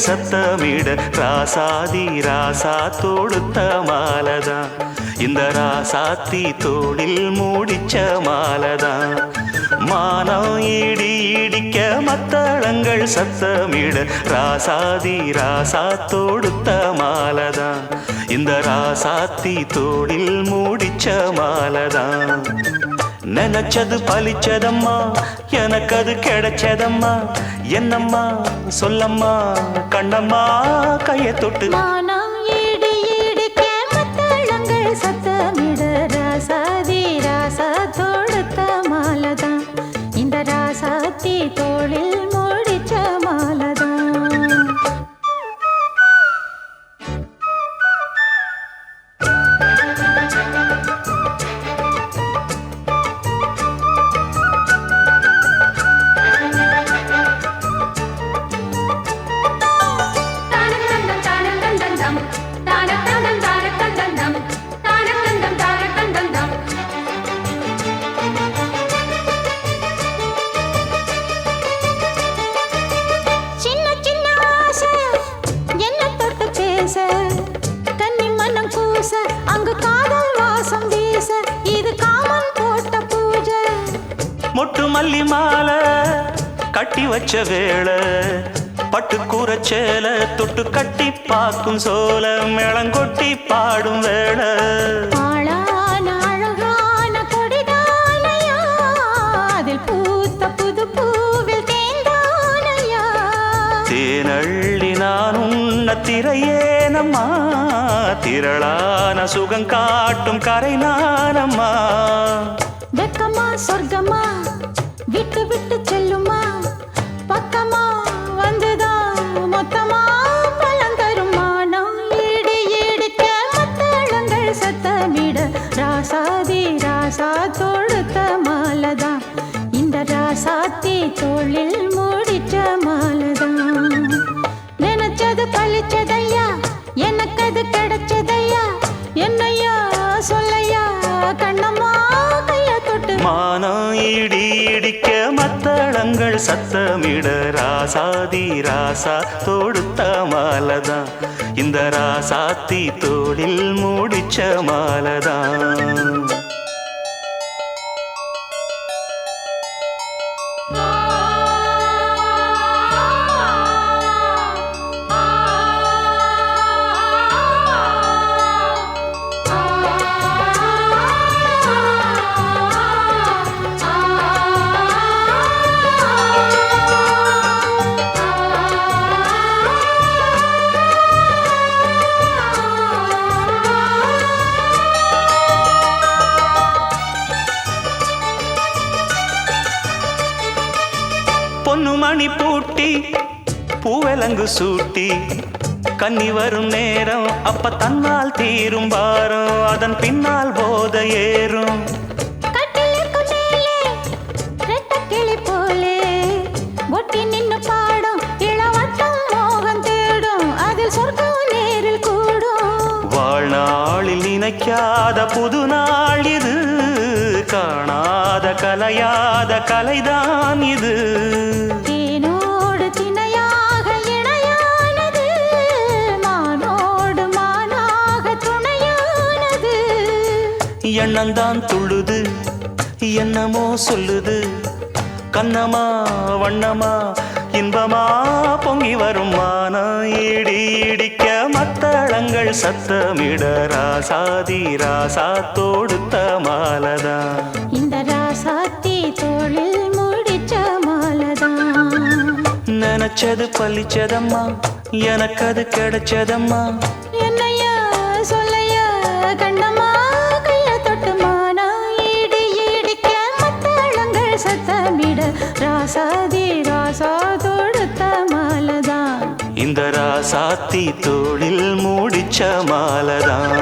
சத்தமிட ராசாதி ராசா தொடுத்த மாலதான். இந்த ராசாத்தி தோளில் மூடிச்ச மாலதான். மானம் இடி இடிக்க மத்தளங்கள் சத்தமிட ராசாதி ராசா தொடுத்த மாலதான். இந்த ராசாத்தி தோளில் மூடிச்ச மாலதான். நினைச்சது பலிச்சதம்மா, எனக்கு அது கிடைச்சதம்மா. என்னம்மா சொல்லம்மா, கண்ணம்மா கையை தொட்டு சத்தமிட ராசாதி ராசா தொடுத்த மாலதான். இந்த ராசாத்தி தோளில் மூடிச்ச மாலதான். கன்னி மனம் கூச அங்கு காதல் வாசம் வீச இது காமன் போட்ட பூஜை. மொட்டு மல்லி மாலை கட்டி வச்ச வேளை, பட்டு கூரச்சேல தொட்டு கட்டி பார்க்கும் சோல மேளங்கொட்டி பாடும் வேளை. ஆளான அழகான கொடிதானையா, அதில் பூத்த புது பூவில் தேந்தானையா. தேனள்ளி நான் உன்ன திரையேனம்மா, திரளான சுகம் காட்டும் கரை நானம்மா. வெக்கமா சொர்க்கமா விட்டு விட்டு செல்லுமா, பக்கமா வந்துதான் மொத்தமா பழம் தருமானம். ஈடு ஈடுக்க மத்தளங்கள் சத்தமிட ராசாதி ராசா தொடுத்த மாலதான். இந்த ராசாத்தி தோளில் மூடிச்ச மாலதான். நினைச்சது பழிச்சதையா, எனக்கு அது கிடைச்சதையா. என்னையா சொல்லையா, கண்ணம்மா கைய தொட்டு மானம் இடி இடிக்க மத்தளங்கள் சத்தமிட ராசாதி ராசா தொடுத்த மாலதான். இந்த ராசாத்தி தோளில் மூடிச்ச மாலதான். பொன்னு மணி பூட்டி பூவலங்கு சூட்டி கன்னி வரும் நேரம், அப்ப தன்னால் தீரும் பாரம், அதன் பின்னால் போத ஏறும். கிளி போலே ஒட்டி நின்னு பாடும் இளவட்டம் மோகம் தேடும், அதில் சொர்க்கம் நேரில் கூடும். வாழ்நாளில் நினைக்காத புது நாள் இது, காணாத கலையாத கலைதான் இது. தேனோடு திணையாக இணையானது, மானோடு மானாக துணையானது. எண்ணந்தான் துள்ளுது என்னமோ சொல்லுது, கண்ணமா வண்ணமா இன்பமா பொங்கி வரும். மானம் இடி இடிக்க மத்தளங்கள் சத்தமிட ராசாதி ராசா தொடுத்த மாலதான். இந்த ராசாத்தி தோளில் மூடிச்ச மாலதான். நினைச்சது பழிச்சதம்மா, எனக்கு அது கிடைச்சதம்மா. என்னையா சொல்லையா, கண்ணம்மா கைய தொட்டு மானா ஈடு ஈடிக்க மத்தளங்கள் சத்தமிட ராசாதி ராசா தொடுத்த மாலதான். இந்த ராசாத்தி தோளில் மூடிச்ச மாலதான்.